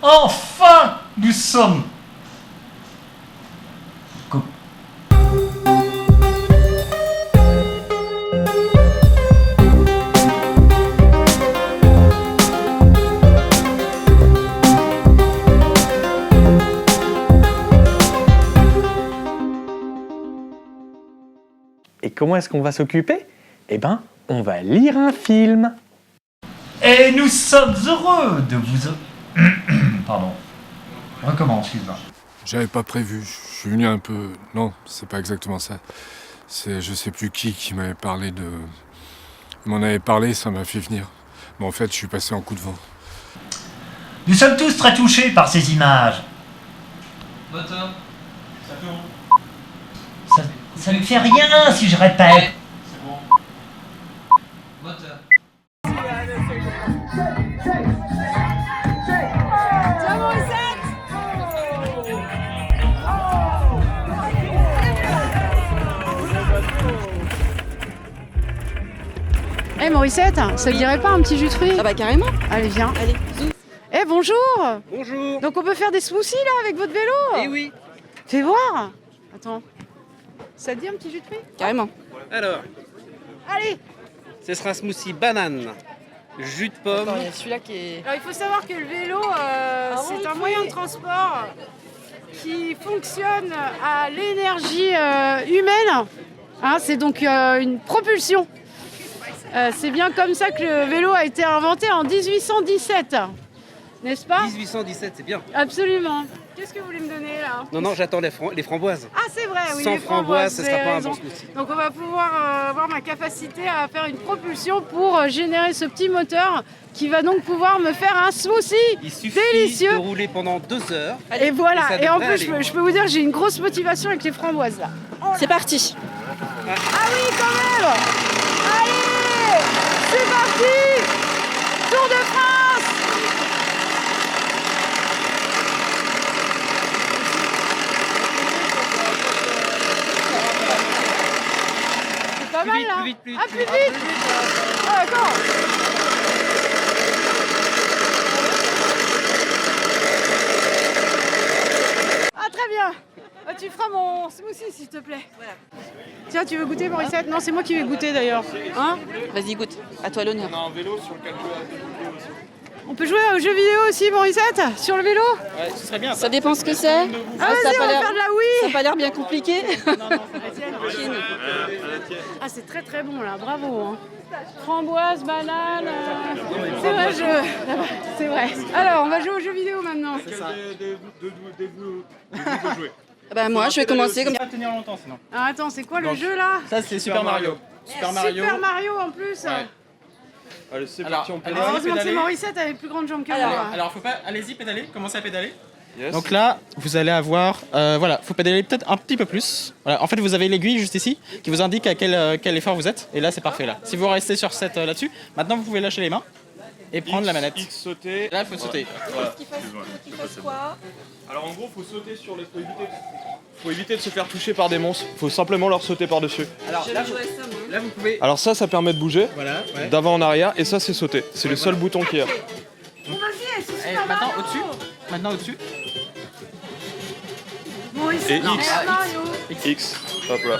Enfin, nous sommes... Co- Et comment est-ce qu'on va s'occuper? Eh ben, on va lire un film. Et nous sommes heureux de vous... Pardon. Recommence, Sylvain. J'avais pas prévu, je suis venu un peu... Non, c'est pas exactement ça. C'est je sais plus qui m'avait parlé de... Il m'en avait parlé, ça m'a fait venir. Mais en fait, je suis passé en coup de vent. Nous sommes tous très touchés par ces images. Moteur, ça tourne. Ça ne fait rien si je répète. C'est bon. Moteur. Eh Morissette, ça te dirait pas un petit jus de fruits? Ah bah carrément. Allez, viens. Allez, zou. Eh bonjour. Bonjour. Donc on peut faire des smoothies là avec votre vélo? Eh oui. Fais voir. Attends. Ça te dit un petit jus de fruits? Carrément. Alors, Allez. ce sera un smoothie banane, jus de pomme. Attends, il y a celui-là qui est... Alors il faut savoir que le vélo, c'est un oui. moyen de transport qui fonctionne à l'énergie humaine. Hein, c'est donc une propulsion. C'est bien comme ça que le vélo a été inventé en 1817, n'est-ce pas? 1817, c'est bien. Absolument. Qu'est-ce que vous voulez me donner là? Non, j'attends les framboises. Ah c'est vrai, oui. Sans les framboises, ce vous sera avez pas un raison. bon smoothie. Donc on va pouvoir avoir ma capacité à faire une propulsion pour générer ce petit moteur qui va donc pouvoir me faire un smoothie Il suffit délicieux. de rouler pendant 2 heures. Et voilà, ça et en devrait plus aller. je peux vous dire que j'ai une grosse motivation avec les framboises là. C'est parti. Ah oui quand même. Allez, c'est parti. Tour de France. C'est pas Plus mal vite, là. plus vite, plus vite, Ah plus plus vite. vite. Ah d'accord. Ah très bien. Ah, tu feras mon smoothie s'il te plaît. Voilà. Tiens, tu veux goûter Morissette? Non, c'est moi qui vais goûter d'ailleurs. Hein? Vas-y, goûte. À toi l'honneur. un vélo sur lequel On peut jouer aux jeux vidéo aussi, Morissette? Sur le vélo? Ouais, ce serait bien. Ça dépend ce que c'est. Ah, ça a vas-y, on pas va l'air... faire de la Ça Wii! a pas l'air bien compliqué. Ah, c'est très très bon là, bravo! Hein. Framboise, banane. C'est vrai, c'est vrai. Alors, on va jouer aux jeux vidéo maintenant. Bah moi, je vais commencer comme... Ça va tenir longtemps sinon. Alors, attends, c'est quoi le jeu là? Ça c'est Super Mario. Super Mario. Super Mario en plus! Allez, c'est Alors, parti, on peut... allez-y, Heureusement que c'est pédaler. Morissette avec plus grande jambe que Alors, moi. Alors faut pas, allez-y pédaler, commencez à pédaler. Yes. Donc là, vous allez avoir, voilà, faut pédaler peut-être un petit peu plus. Voilà, en fait, vous avez l'aiguille juste ici qui vous indique à quel effort vous êtes. Et là, c'est parfait là. Si vous restez sur cette là-dessus, maintenant vous pouvez lâcher les mains et prendre la manette. X sauter. Là, il faut sauter. Voilà. qu'il fasse quoi? Alors en gros, faut sauter sur les... Faut éviter de se faire toucher par des monstres. Faut simplement leur sauter par-dessus. Alors Je là, vais jouer à ça, moi. là, vous pouvez. Alors ça permet de bouger Voilà. Ouais. d'avant en arrière et ça c'est sauter. C'est le seul bouton qu'il y a. Bon, vas-y, c'est Et Super maintenant Mario. au-dessus. Maintenant au-dessus. Morissette, Et X. Super Mario. X. Hop là.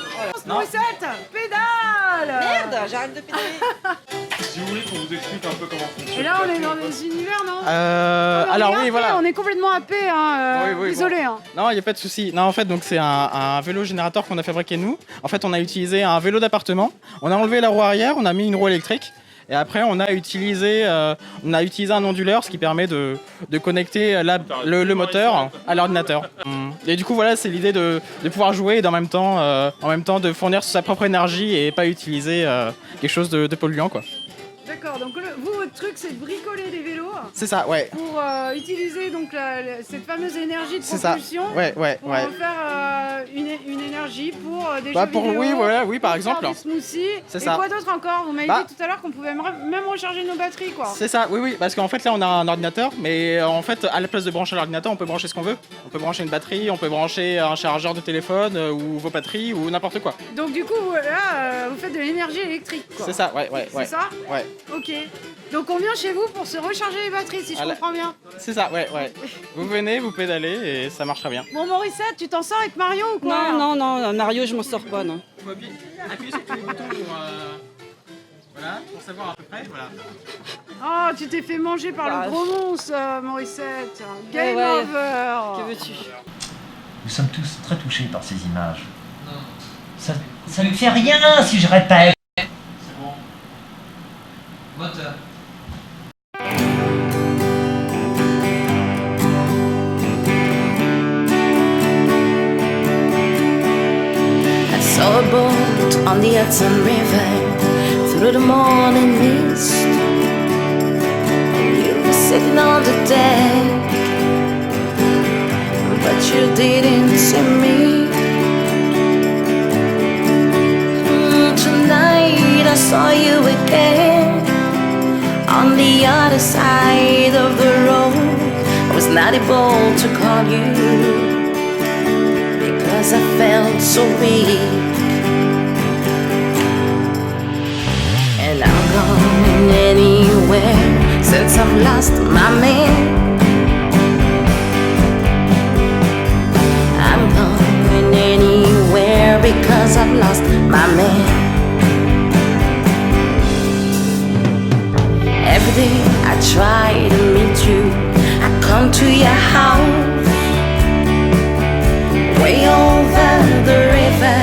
Morissette, pédale! Merde, j'arrête de pédaler. Si vous voulez qu'on vous explique un peu comment fonctionne. Et là, on est dans des univers, non? Alors On est oui, happé, voilà. On est complètement happé, hein, Oui, oui, isolé. Hein. Non, il n'y a pas de souci. Non, en fait, donc c'est un vélo générateur qu'on a fabriqué nous. En fait, on a utilisé un vélo d'appartement. On a enlevé la roue arrière, on a mis une roue électrique. Et après, on a utilisé un onduleur, ce qui permet de connecter le moteur à l'ordinateur. Et du coup, voilà, c'est l'idée de pouvoir jouer et en même temps de fournir sa propre énergie et pas utiliser quelque chose de polluant, quoi. D'accord, donc vous, votre truc, c'est de bricoler des vélos C'est ça, ouais. pour utiliser donc cette fameuse énergie de C'est ça. propulsion Ouais. pour en faire une énergie pour des Bah, jeux pour- vidéo. oui, voilà, oui, par pour faire exemple. des smoothies. C'est Et ça. quoi d'autre encore? Vous m'avez Bah. dit tout à l'heure qu'on pouvait même recharger nos batteries, quoi. C'est ça, oui, parce qu'en fait là on a un ordinateur, mais en fait à la place de brancher l'ordinateur, on peut brancher ce qu'on veut. On peut brancher une batterie, on peut brancher un chargeur de téléphone ou vos batteries ou n'importe quoi. Donc du coup, là, vous faites de l'énergie électrique, quoi. C'est ça, ouais. C'est ça? Ouais. Ok. Donc on vient chez vous pour se recharger les batteries, si je comprends bien. C'est ça, ouais. Vous venez, vous pédalez et ça marchera bien. Bon, Morissette, tu t'en sors avec Marion ou quoi? Non, Mario, je m'en sors pas, non. Appuyez sur tous les boutons pour, voilà, pour savoir à peu près, voilà. Oh, tu t'es fait manger par le gros monstre, Morissette. Game Ouais. over. Que veux-tu? Nous sommes tous très touchés par ces images. Ça ne fait rien si je répète. C'est bon. Moteur. I saw a boat on the Hudson River through the morning mist. You were sitting on the deck, but you didn't see me. Tonight I saw you again on the other side of the road. I was not able to call you because I felt so weak. And I'm going anywhere since I've lost my man. I'm going anywhere because I've lost my man. Every day I try to meet you, I come to your house way over the river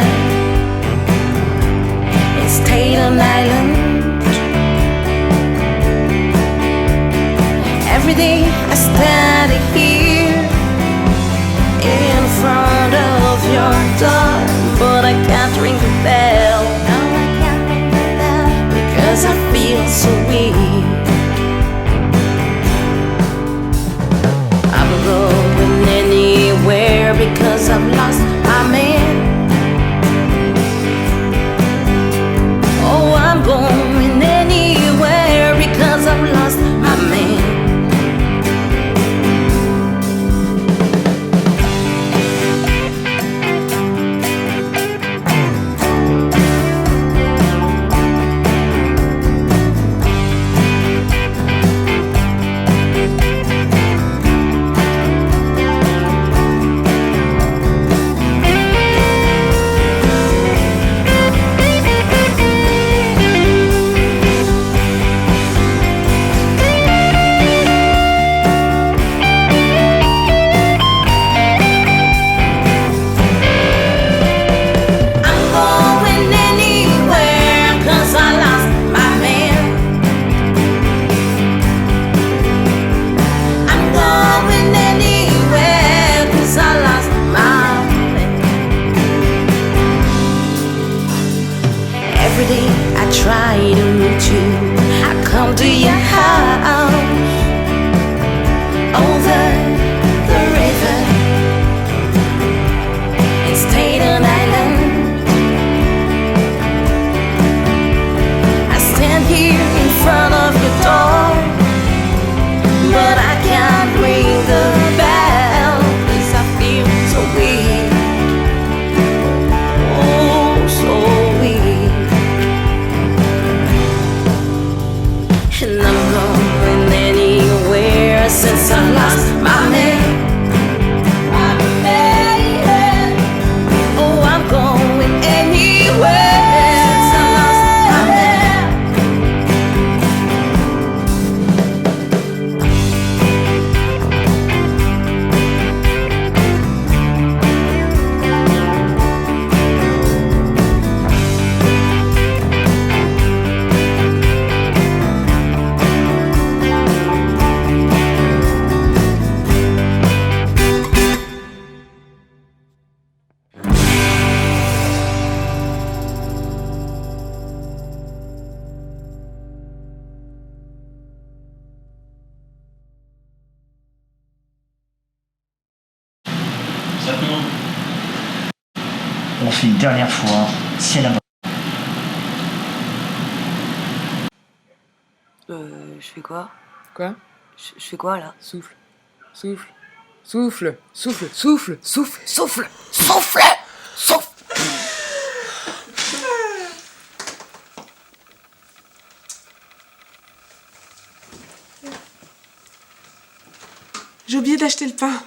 in Staten Island. Every day I stand here in front of your door, but I can't ring the bell. No, I can't ring the bell because I feel so weak. I'm going anywhere because I've lost my man. Oh, I'm going anywhere because I've lost my man. Every day I try to meet you, I come to your house over the river in Staten Island. I stand here in front of your door, but I can't ring the bell 'cause I feel so weak. Oh, so weak. And I'm going anywhere since I lost my man. Oh, I'm going anywhere since I lost my man. On fait une dernière fois, c'est la bonne. Je fais quoi? Quoi? Je fais quoi là? Souffle. Souffle. Souffle. Souffle. Souffle. Souffle. Souffle! Souffle! Souffle! acheté le pain.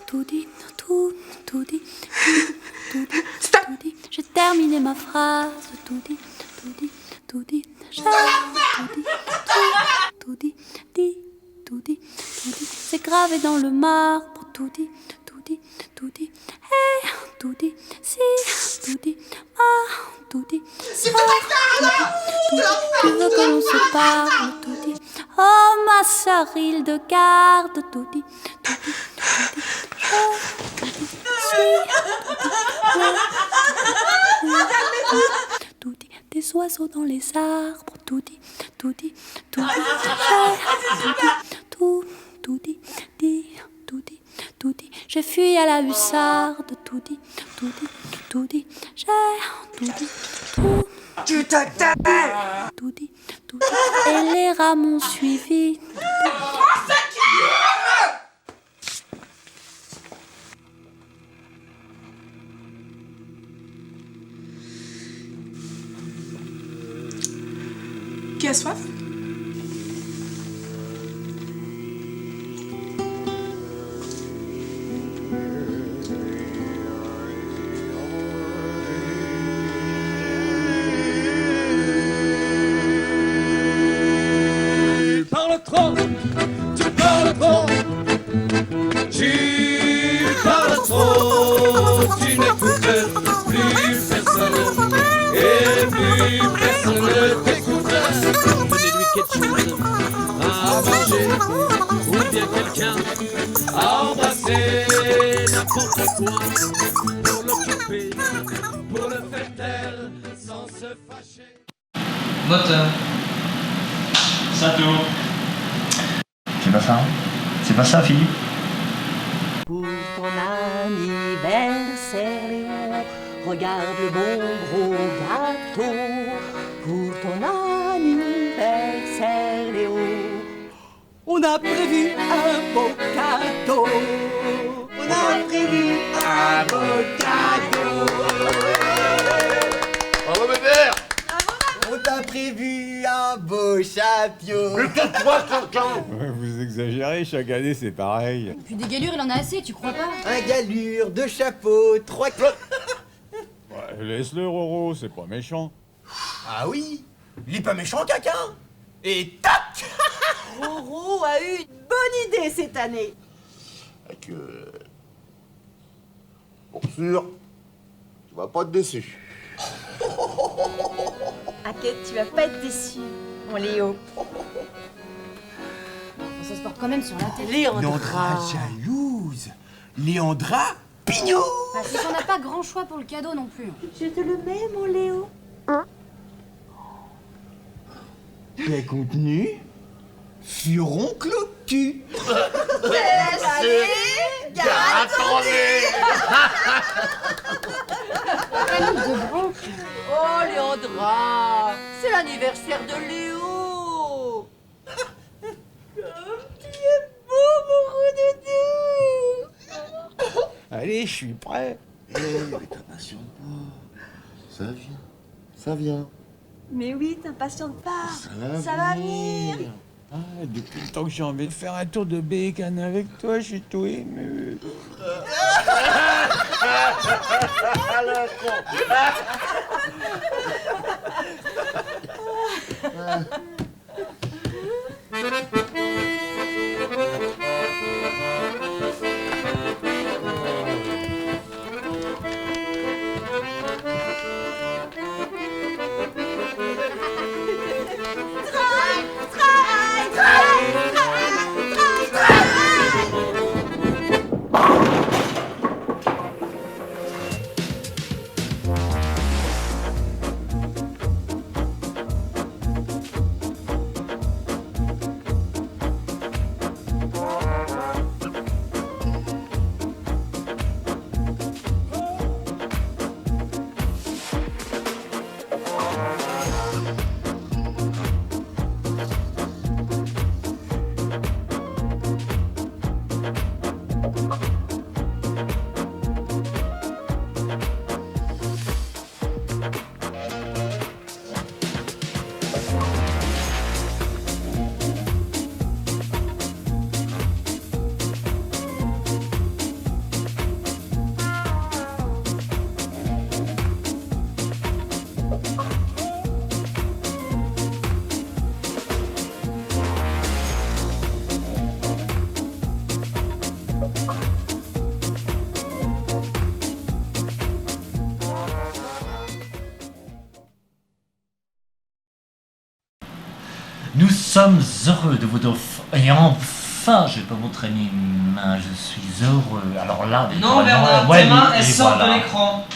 Tout dit, tout dit, tout dit, tout dit. J'ai terminé ma phrase. Tout dit, tout dit, tout dit. J'ai tout dit, tout dit. C'est gravé dans le marbre. Tout dit, tout dit, tout dit. Hey, tout dit, si, tout dit, tout dit. Si tu veux que l'on se parle, tout dit. Oh ma sœur Hildegarde, tout dit, tout dit. Tout dit, des oiseaux dans les arbres, tout dit, tout dit, tout dit, tout dit, tout dit, tout dit, j'ai fui à la hussarde, tout dit, tout dit, tout dit, j'ai tout dit, tout. Tu te tais! Tout dit, tout dit, et les rats m'ont suivi. Qui a soif? Tu parles trop, tu n'écoutes plus personne, et plus personne ne t'écoute. Donnez-lui quelque chose à manger, ou bien quelqu'un à embrasser, n'importe quoi, pour l'occuper, pour le faire taire, sans se fâcher. Moteur. Ça tourne. C'est pas ça? C'est pas ça, Philippe? Pour ton anniversaire, Léo, regarde le bon gros gâteau. Pour ton anniversaire, Léo, on a prévu un beau cadeau. On a prévu un beau cadeau. Bravo, Bébert! On t'a prévu un beau chapio. Mais tais-toi, Quentin! Vous exagérez, chaque année c'est pareil. Puis des galures, il en a assez, tu crois pas? Un galure, deux chapeaux, trois... Ouais, laisse-le, Roro, c'est pas méchant. Ah oui, il est pas méchant, Caca. Et tac. Roro a eu une bonne idée cette année. Pour sûr, tu vas pas être déçu. Inquiète, tu vas pas être déçu, mon Léo. Ça se porte quand même sur la tête. Léandra jalouse. Léandra pignou. C'est qu'on n'a pas grand choix pour le cadeau non plus. Je te le mets, mon Léo. Les contenus furoncle au cul. Oh, Léandra, c'est l'anniversaire de Léo. Comme tu es beau, mon roudoudou. Allez, je suis prêt. Mais t'impatiente pas. Ça vient. Mais oui, t'impatiente pas. Ça va venir. Ah, depuis le temps que j'ai envie de faire un tour de bacon avec toi, je suis tout ému. Nous sommes heureux de vous offrir. Et enfin, je vais pas montrer mes mains, je suis heureux. Alors là, Non, Bernard, ouais, tes mains, et elles sortent voilà. de l'écran.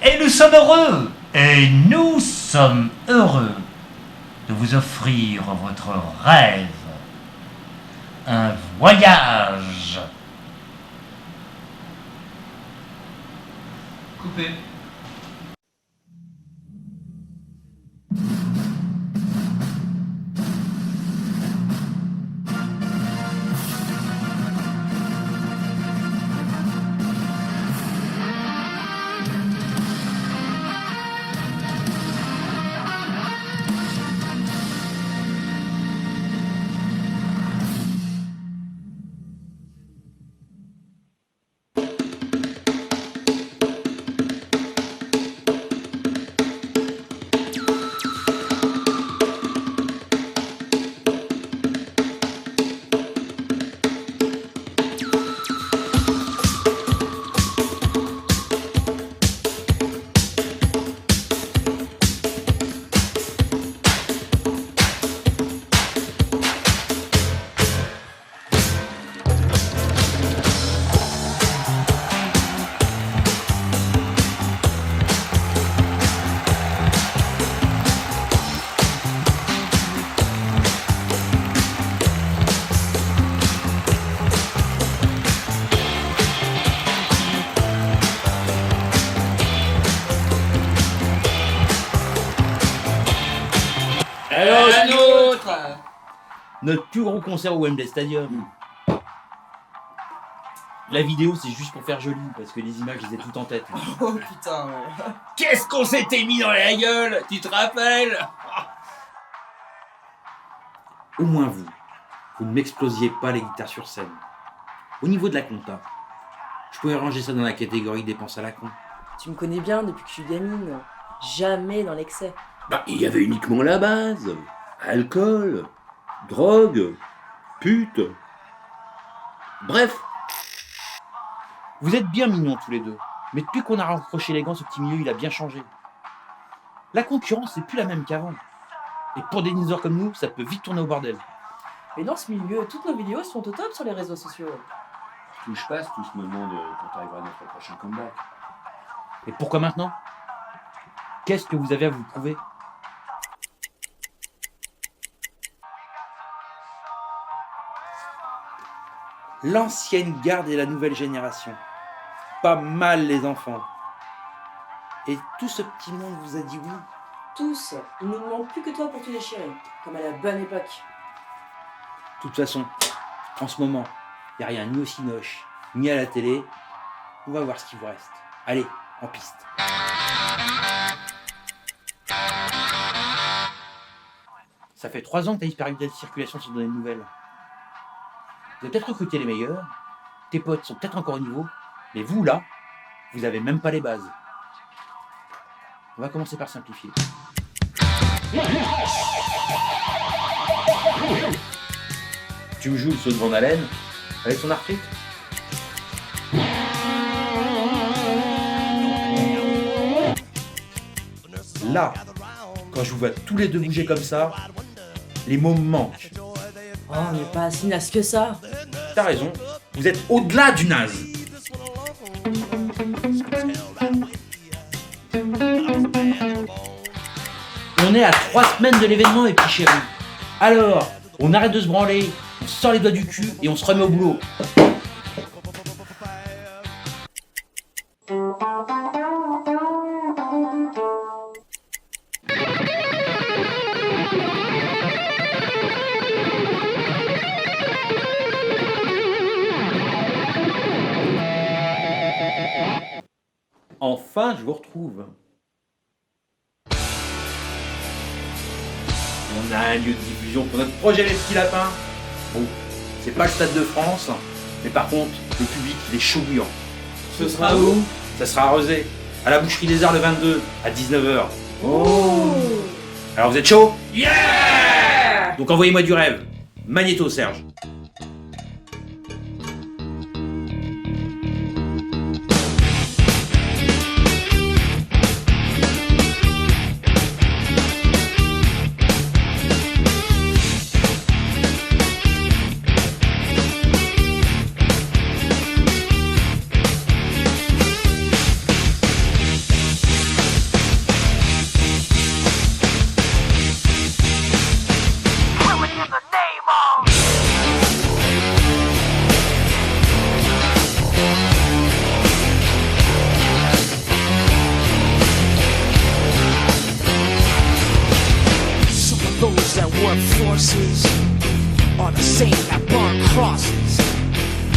Et nous sommes heureux, et nous sommes heureux de vous offrir votre rêve, un voyage. Coupé. Alors, un autre. Notre plus gros concert au Wembley Stadium. La vidéo, c'est juste pour faire joli, parce que les images, je les ai toutes en tête. Oh putain, ouais. Qu'est-ce qu'on s'était mis dans la gueule? Tu te rappelles? Au moins vous ne m'explosiez pas les guitares sur scène. Au niveau de la compta, je pouvais ranger ça dans la catégorie dépenses à la con. Tu me connais bien depuis que je suis gamine. Jamais dans l'excès. Bah, il y avait uniquement la base. Alcool, drogue, pute. Bref. Vous êtes bien mignons tous les deux. Mais depuis qu'on a rapproché les gants, ce petit milieu, il a bien changé. La concurrence, c'est plus la même qu'avant. Et pour des dinosaures comme nous, ça peut vite tourner au bordel. Mais dans ce milieu, toutes nos vidéos sont au top sur les réseaux sociaux. Tout je passe, tous me demandent quand arrivera notre prochain comeback. Et pourquoi maintenant? Qu'est-ce que vous avez à vous prouver? L'ancienne garde et la nouvelle génération. Pas mal les enfants. Et tout ce petit monde vous a dit oui? Tous. Il ne nous manque plus que toi pour tout déchirer. Comme à la bonne époque. De toute façon, en ce moment, il n'y a rien ni au Cinoche, ni à la télé. On va voir ce qu'il vous reste. Allez, en piste. Ça fait 3 ans que tu as disparu de la circulation sans donner de nouvelles. Vous avez peut-être recruté les meilleurs, tes potes sont peut-être encore au niveau, mais vous là, vous avez même pas les bases. On va commencer par simplifier. Tu me joues le saut de Van Halen avec son arthrite? Là, quand je vous vois tous les deux bouger comme ça, les mots me manquent. Oh, mais pas si naze que ça. T'as raison, vous êtes au-delà du naze. On est à 3 semaines de l'événement et puis chérie. Alors, on arrête de se branler, on sort les doigts du cul et on se remet au boulot. Enfin, je vous retrouve. On a un lieu de diffusion pour notre projet Les Petits Lapins. Bon, c'est pas le Stade de France, mais par contre, le public, il est chaud bouillant. Ce sera où? Ça sera à Rezé, à la Boucherie des Arts le 22, à 19h. Oh! Alors vous êtes chaud? Yeah! Donc envoyez-moi du rêve. Magnéto, Serge. Forces are the same that burn crosses.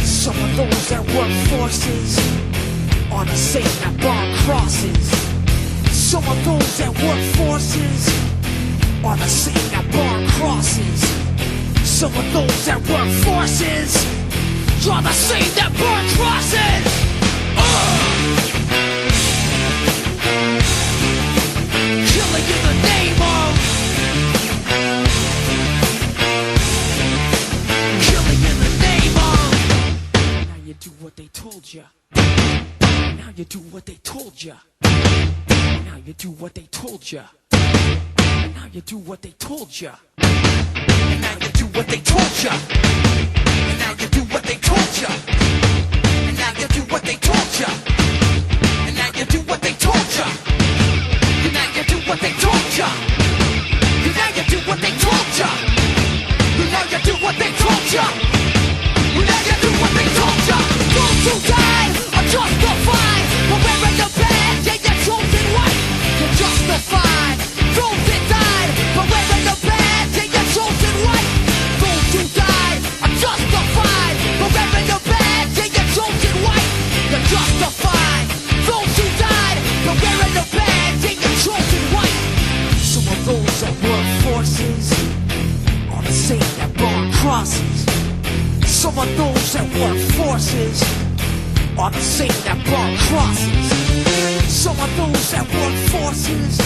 Some of those that work forces are the same that burn crosses. Some of those that work forces are the same that burn crosses. Some of those that work forces are the same that burn crosses. Killing in the name of do what they told ya. Now you do what they told ya. Now you do what they told ya. Now you do what they told ya. Now you do what they told ya. Now you do what they told ya. Now you do what they told ya. Now you do what they told ya. Now you do what they told ya. Now you do what they told ya. Now you do what they told ya. Now you do what they told ya. Those who died are justified for wearing the badge, yeah, you're chosen white. You're justified. Those that died for wearing the badge. are the same that burn crosses. Some of those that work forces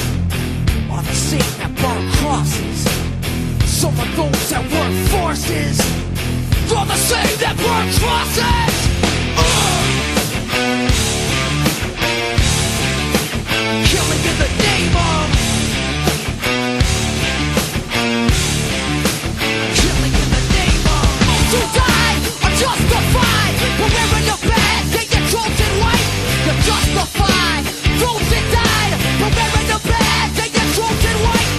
are the same that burn crosses. Some of those that work forces are the same that burn crosses. Killing in the name of. Killing in the name of. To die are justified, but wearing the badge and you're chosen white. You're justified. Those that died, but wearing the badge and you're chosen white.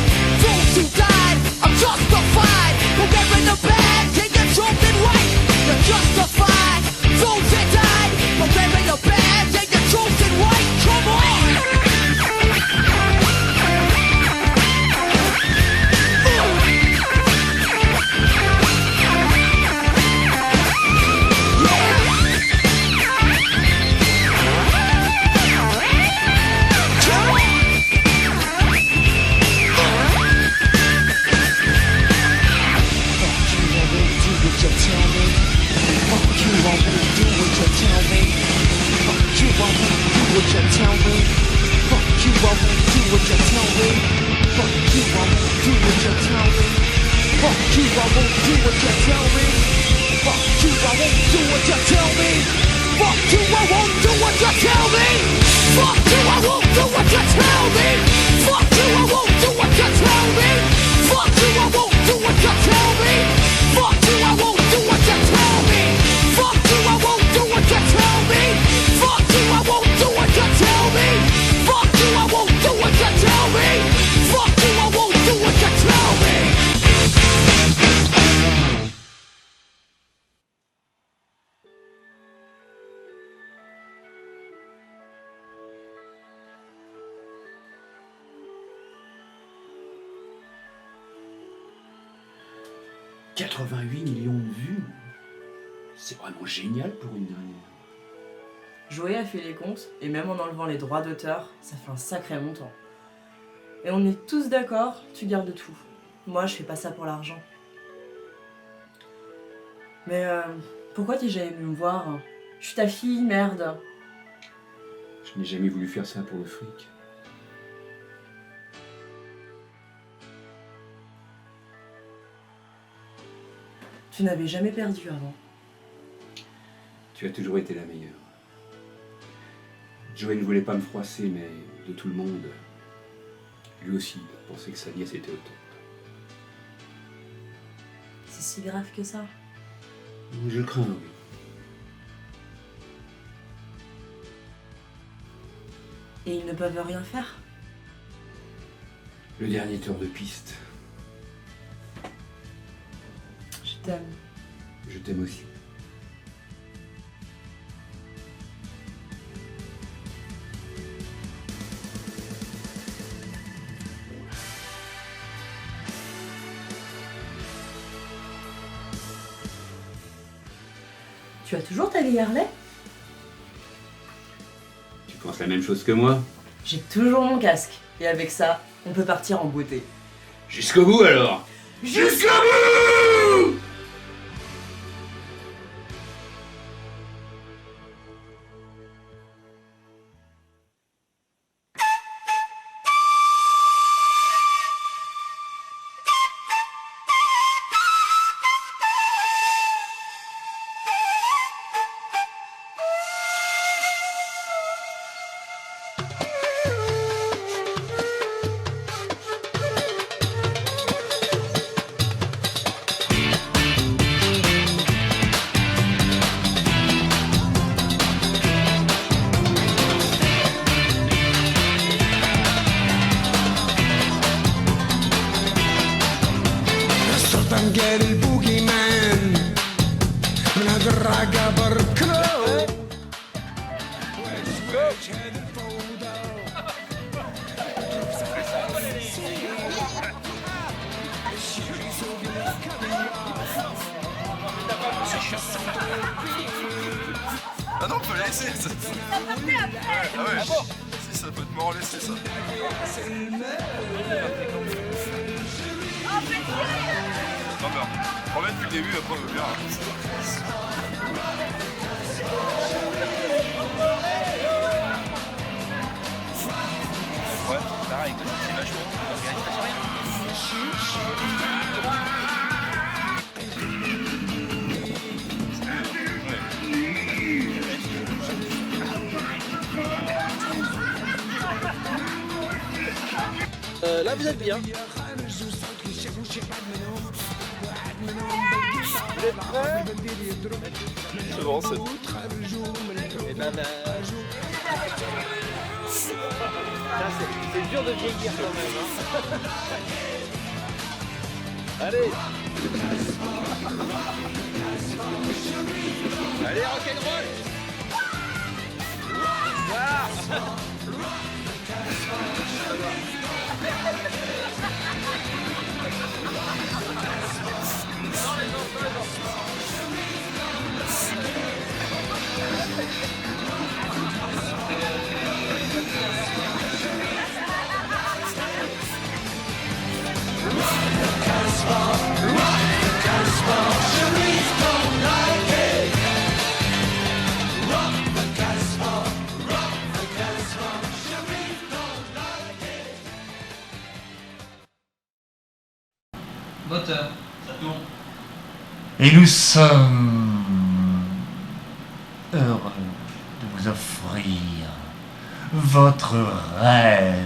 Those who died are justified, but wearing the badge and you're chosen white. You're justified. Those that died, but wearing the badge and you're chosen white. Come on. « 88 millions de vues. C'est vraiment génial pour une dernière. » Joey a fait les comptes, et même en enlevant les droits d'auteur, ça fait un sacré montant. Et on est tous d'accord, tu gardes tout. Moi, je fais pas ça pour l'argent. Mais pourquoi t'es jamais venu me voir? Je suis ta fille, merde. Je n'ai jamais voulu faire ça pour le fric. Tu n'avais jamais perdu avant. Tu as toujours été la meilleure. Joey ne voulait pas me froisser, mais de tout le monde, lui aussi pensait que sa nièce était au top. C'est si grave que ça? Je le crains, oui. Et ils ne peuvent rien faire? Le dernier tour de piste. Je t'aime. Je t'aime aussi. Tu as toujours ta vieille Harley? Tu penses la même chose que moi? J'ai toujours mon casque. Et avec ça, on peut partir en beauté. Jusqu'au bout alors! Jusqu'au bout! طنقال البوكي مان من هاد الراقة بركلو Ah non, on peut la laisser ça. Ah ouais, si ça peut te m'en laisser ça. Non mais on remet depuis le début, après on veut bien. Ouais, pareil, c'est vachement. Regarde, il passe rien. Là, vous êtes bien. Vous êtes prêts? C'est bon, c'est bon. Et ben, c'est dur de vieillir quand même. Hein. Allez. Allez, rock'n'roll. Voilà. Moteur, ça tourne. Et nous sommes heureux de vous offrir votre rêve.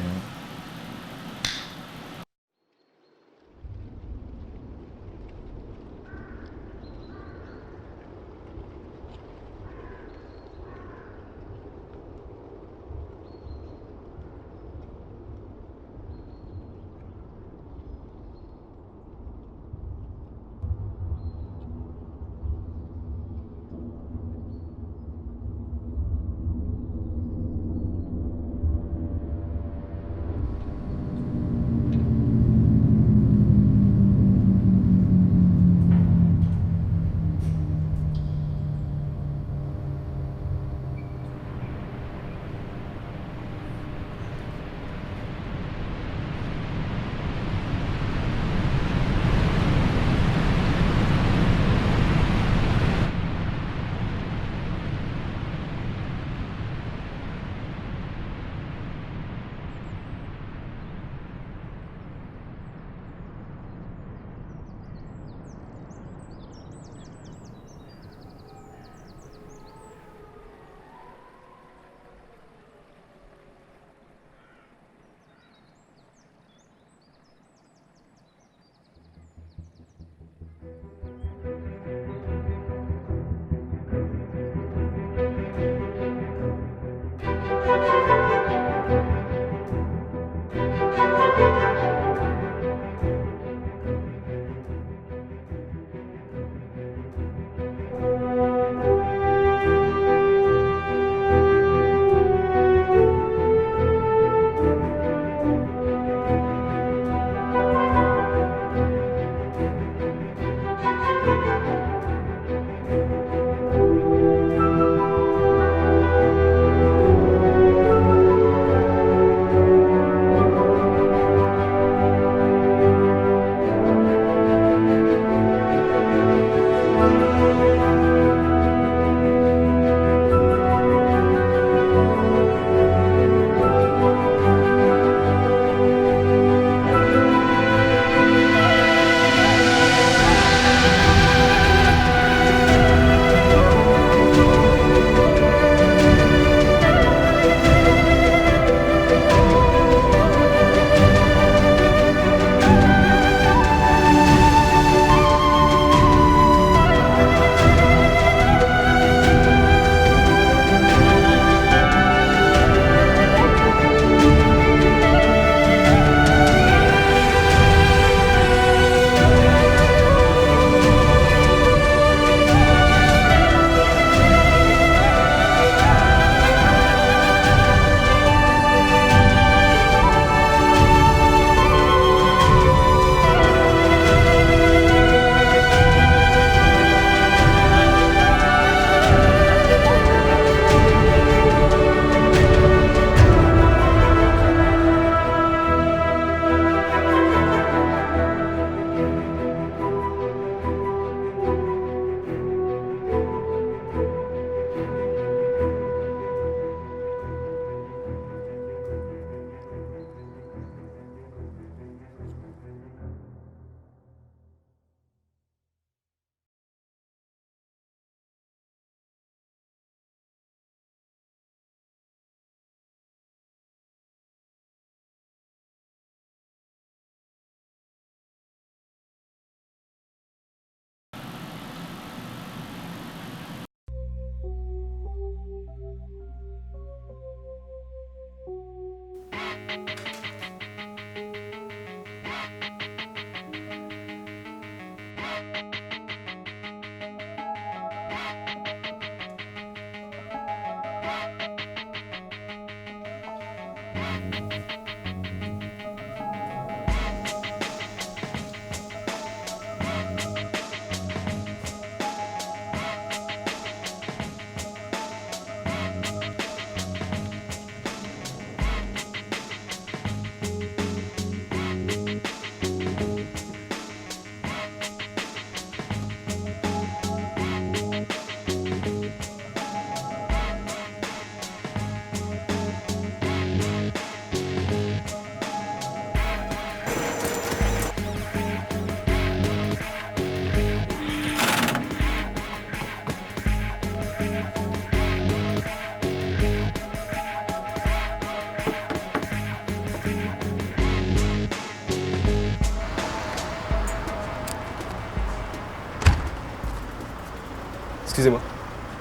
Excusez-moi,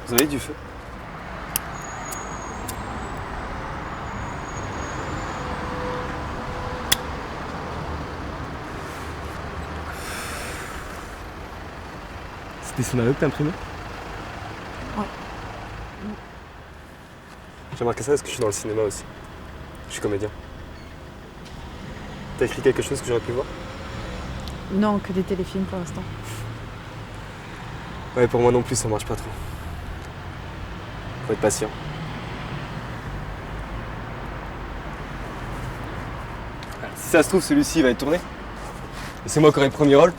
vous avez du feu? C'est des scénarios que t'as imprimés? Ouais. J'ai remarqué ça parce que je suis dans le cinéma aussi. Je suis comédien. T'as écrit quelque chose que j'aurais pu voir? Non, que des téléfilms pour l'instant. Ouais, pour moi non plus, ça marche pas trop. Faut être patient. Si ça se trouve, celui-ci va être tourné. Et c'est moi qui aurai le premier rôle.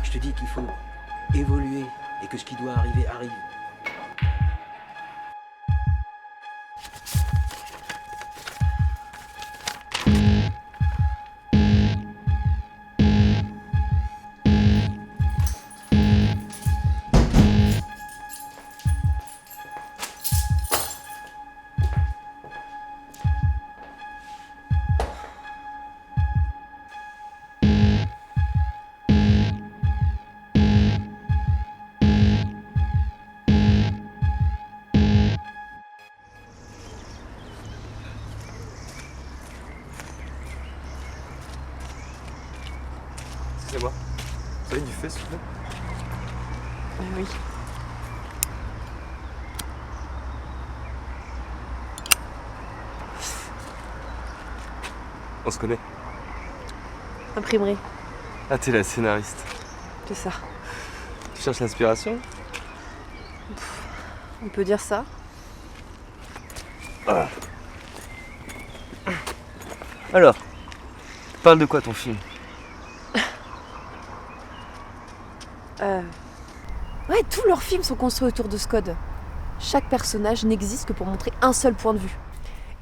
Je te dis qu'il faut évoluer et que ce qui doit arriver arrive. Excusez-moi, vous avez du feu, s'il vous plaît? Oui. On se connaît. Imprimerie, Ah, t'es la scénariste. c'est ça. Tu cherches l'inspiration? On peut dire ça. Ah. Alors, parle de quoi ton film? Ouais, tous leurs films sont construits autour de ce code. Chaque personnage n'existe que pour montrer un seul point de vue.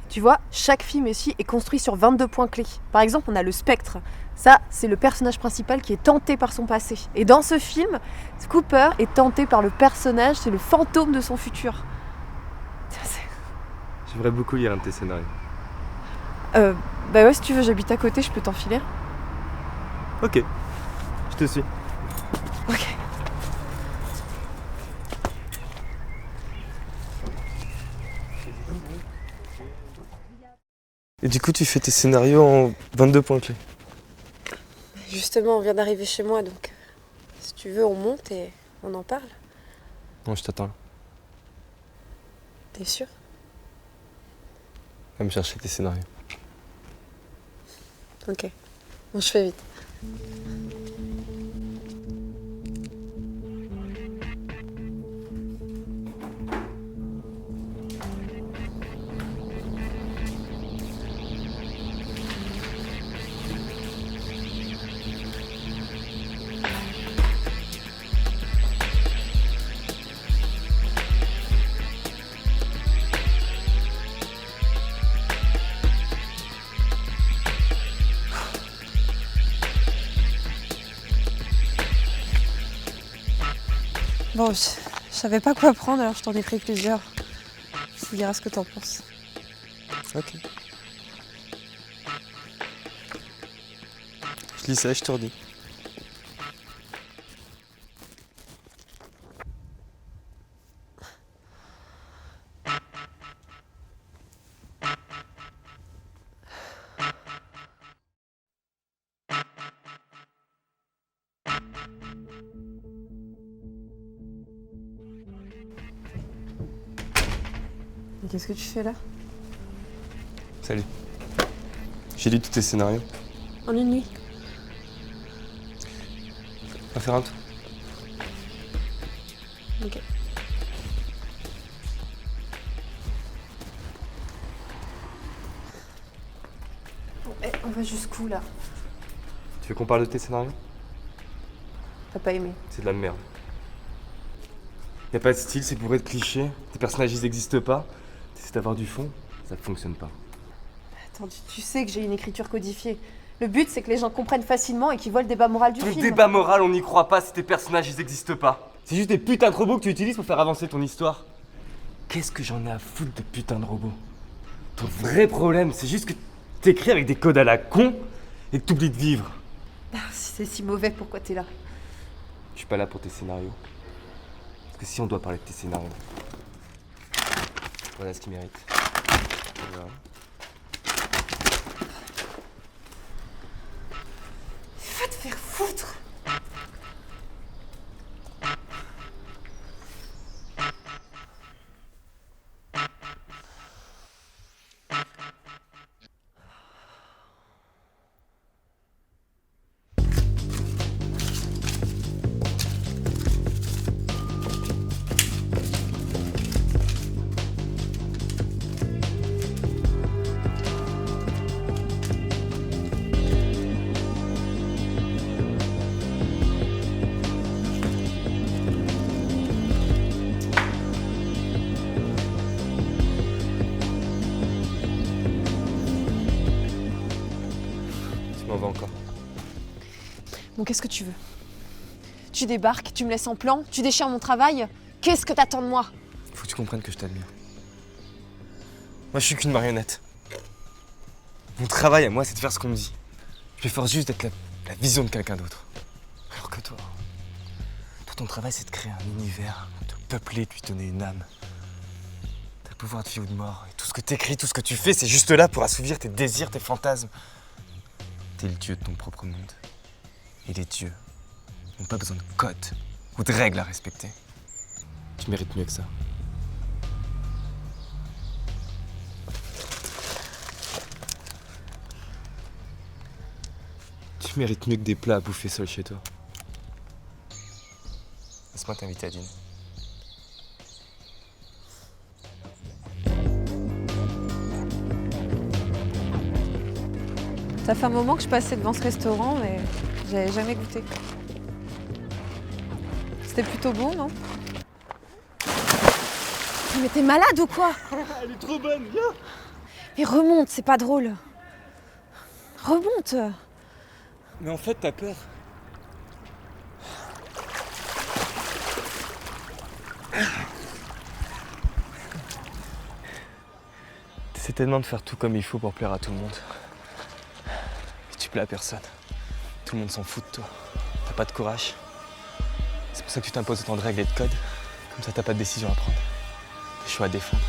Tu vois, chaque film ici est construit sur 22 points clés. Par exemple, on a le spectre. Ça, c'est le personnage principal qui est tenté par son passé. Et dans ce film, Cooper est tenté par le personnage, c'est le fantôme de son futur. J'aimerais beaucoup lire un de tes scénarios. Bah ouais, si tu veux, j'habite à côté, je peux t'en filer. Ok, je te suis. Ok. Et du coup, tu fais tes scénarios en 22 points clés. Justement, on vient d'arriver chez moi, donc si tu veux, on monte et on en parle. Non, je t'attends là. T'es sûr? Va me chercher tes scénarios. Ok. Bon, je fais vite. Bon, je savais pas quoi prendre, alors je t'en ai pris plusieurs. Tu diras ce que t'en penses. Ok. Je lis ça et je te redis. Mais qu'est-ce que tu fais là? Salut. J'ai lu tous tes scénarios. En une nuit? On va faire un tour. Ok. Bon, on va jusqu'où là? Tu veux qu'on parle de tes scénarios? T'as pas aimé? C'est de la merde. Y a pas de style, c'est pour être cliché. Tes personnages ils existent pas. T'essaies d'avoir du fond, ça fonctionne pas. Attends, tu sais que j'ai une écriture codifiée. Le but, c'est que les gens comprennent facilement et qu'ils voient le débat moral du Ton film. débat moral, on n'y croit pas, tes personnages, ils existent pas. C'est juste des putains de robots que tu utilises pour faire avancer ton histoire. Qu'est-ce que j'en ai à foutre de putains de robots? Ton vrai problème, c'est juste que t'écris avec des codes à la con et que t'oublies de vivre. Ah, si c'est si mauvais, pourquoi t'es là? Je suis pas là pour tes scénarios. Parce que si on doit parler de tes scénarios, voilà ce qu'ils méritent. Voilà. Va te faire foutre! Tu m'en vas encore. Bon, qu'est-ce que tu veux? Tu débarques, tu me laisses en plan, tu déchires mon travail. Qu'est-ce que t'attends de moi? Faut que tu comprennes que je t'admire. Moi, je suis qu'une marionnette. Mon travail à moi, c'est de faire ce qu'on me dit. Je m'efforce juste d'être la vision de quelqu'un d'autre. Alors que toi, ton travail, c'est de créer un univers, de peupler, de lui donner une âme. T'as le pouvoir de vie ou de mort. Et tout ce que t'écris, tout ce que tu fais, c'est juste là pour assouvir tes désirs, tes fantasmes. T'es le dieu de ton propre monde. Et les dieux n'ont pas besoin de codes ou de règles à respecter. Tu mérites mieux que ça. Tu mérites mieux que des plats à bouffer seul chez toi. Laisse-moi t'inviter à dîner. Ça fait un moment que je passais devant ce restaurant, mais j'avais jamais goûté. C'était plutôt bon, non? Mais t'es malade ou quoi? Elle est trop bonne, viens! Mais remonte, c'est pas drôle. Remonte. Mais en fait, t'as peur. T'essaies tellement de faire tout comme il faut pour plaire à tout le monde. Mais tu plais à personne. Tout le monde s'en fout de toi. T'as pas de courage. C'est pour ça que tu t'imposes autant de règles et de codes. Comme ça, t'as pas de décision à prendre. Des choix à défendre.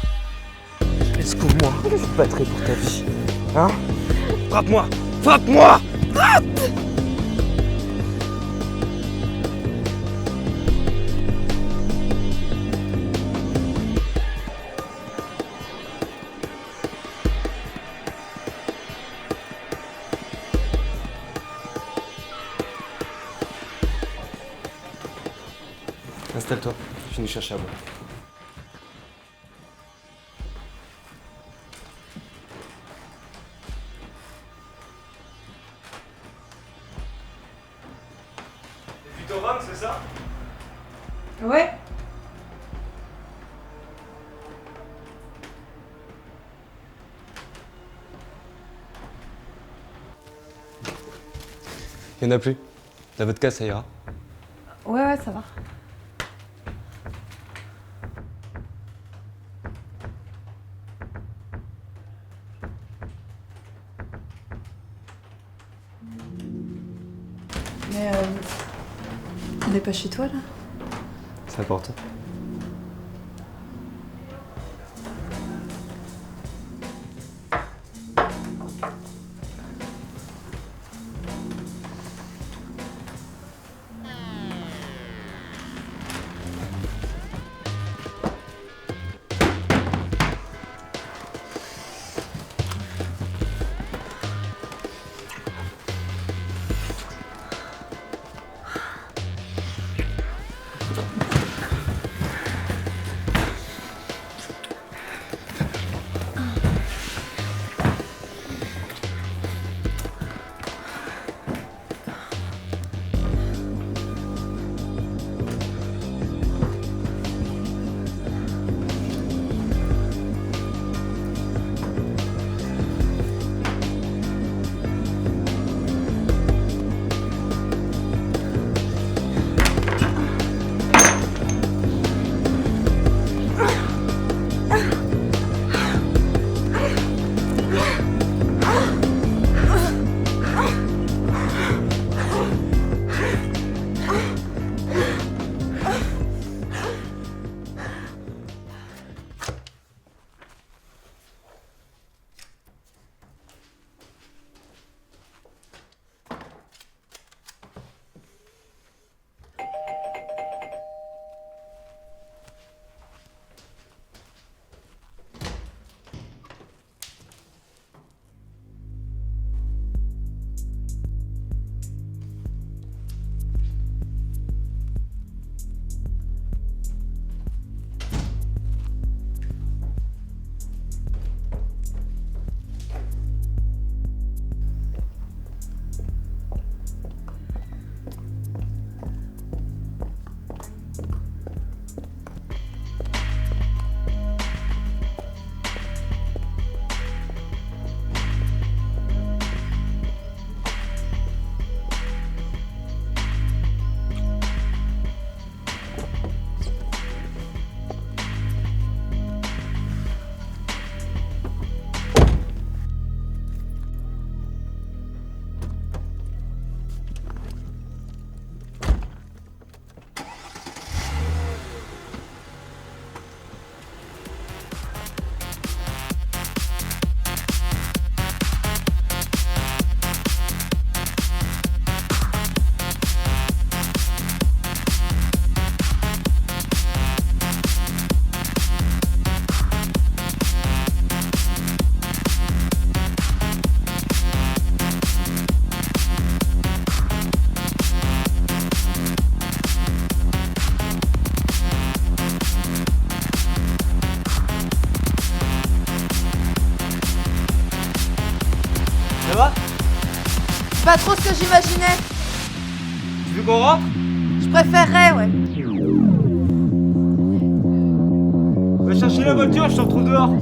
Est-ce que moi, je te battrai pour ta vie? Hein? Frappe-moi! Frappe-moi! Frappe! Installe-toi, je vais nous chercher à boire. C'est plutôt rhum, c'est ça? Ouais. Il y en a plus. La vodka, ça ira. Ouais, ça va. Mais on n'est pas chez toi là? C'est important. Pas trop ce que j'imaginais. Tu veux qu'on rentre? Je préférerais, ouais. Va chercher la voiture, je te retrouve dehors.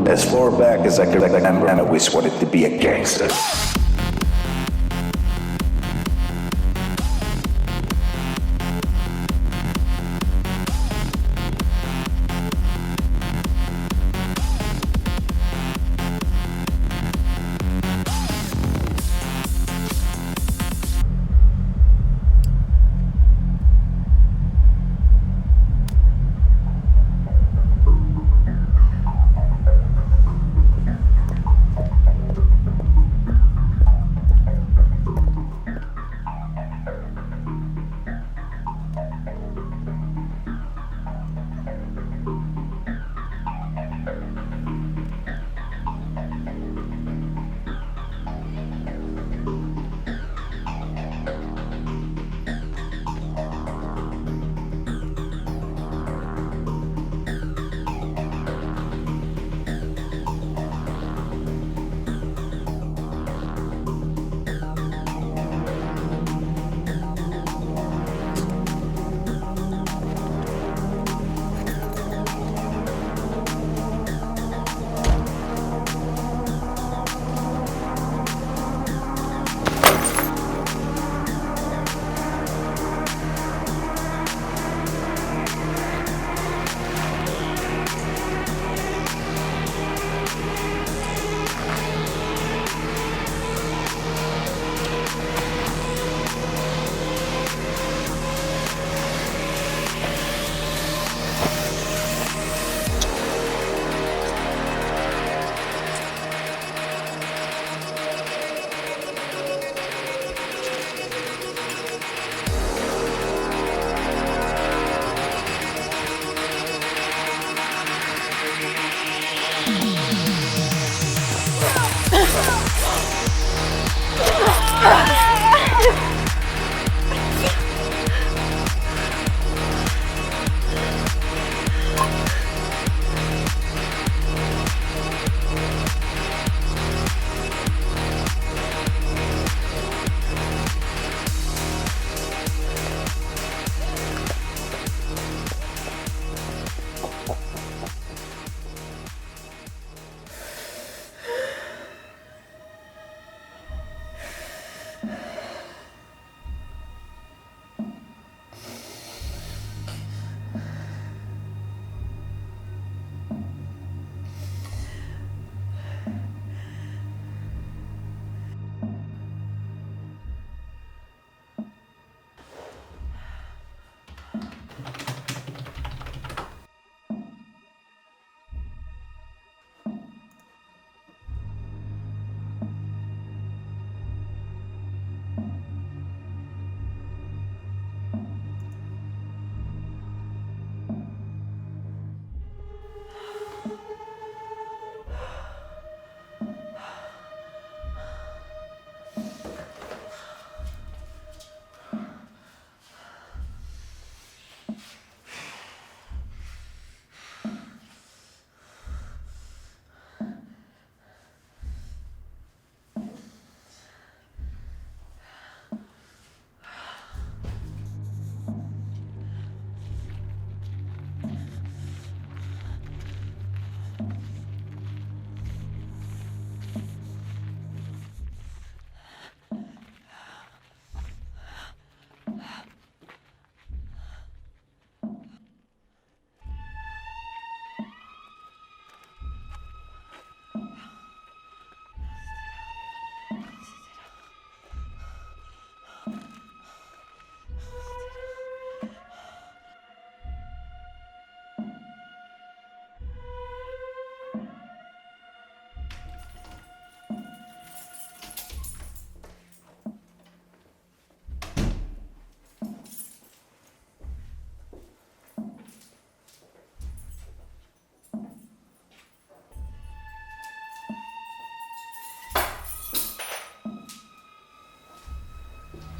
As far back as I could remember, I always wanted to be a gangster.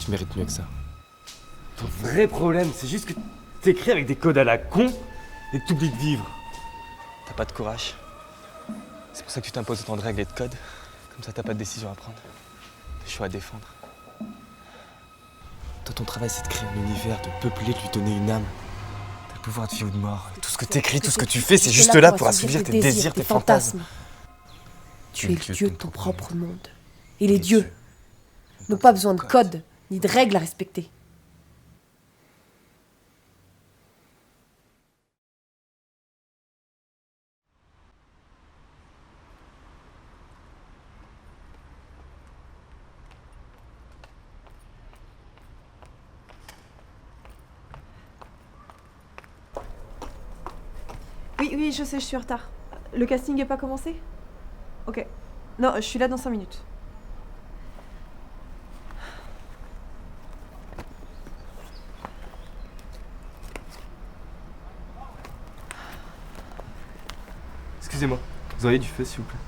Tu mérites mieux que ça. Ton vrai problème, c'est juste que t'écris avec des codes à la con et que t'oublies de vivre. T'as pas de courage. C'est pour ça que tu t'imposes autant de règles et de codes. Comme ça, t'as pas de décision à prendre. Des choix à défendre. Toi, ton travail, c'est de créer un univers, de peupler, de lui donner une âme. T'as le pouvoir de vie ou de mort. Et tout ce que t'écris, tout ce que tu fais, c'est juste là pour assouvir tes désirs, tes fantasmes. Tu es le dieu de ton propre monde. Et les dieux n'ont pas besoin de codes, ni de règles à respecter. Oui, je sais, je suis en retard. Le casting n'est pas commencé? Ok. Non, je suis là dans 5 minutes. Excusez-moi, vous auriez du feu, s'il vous plaît?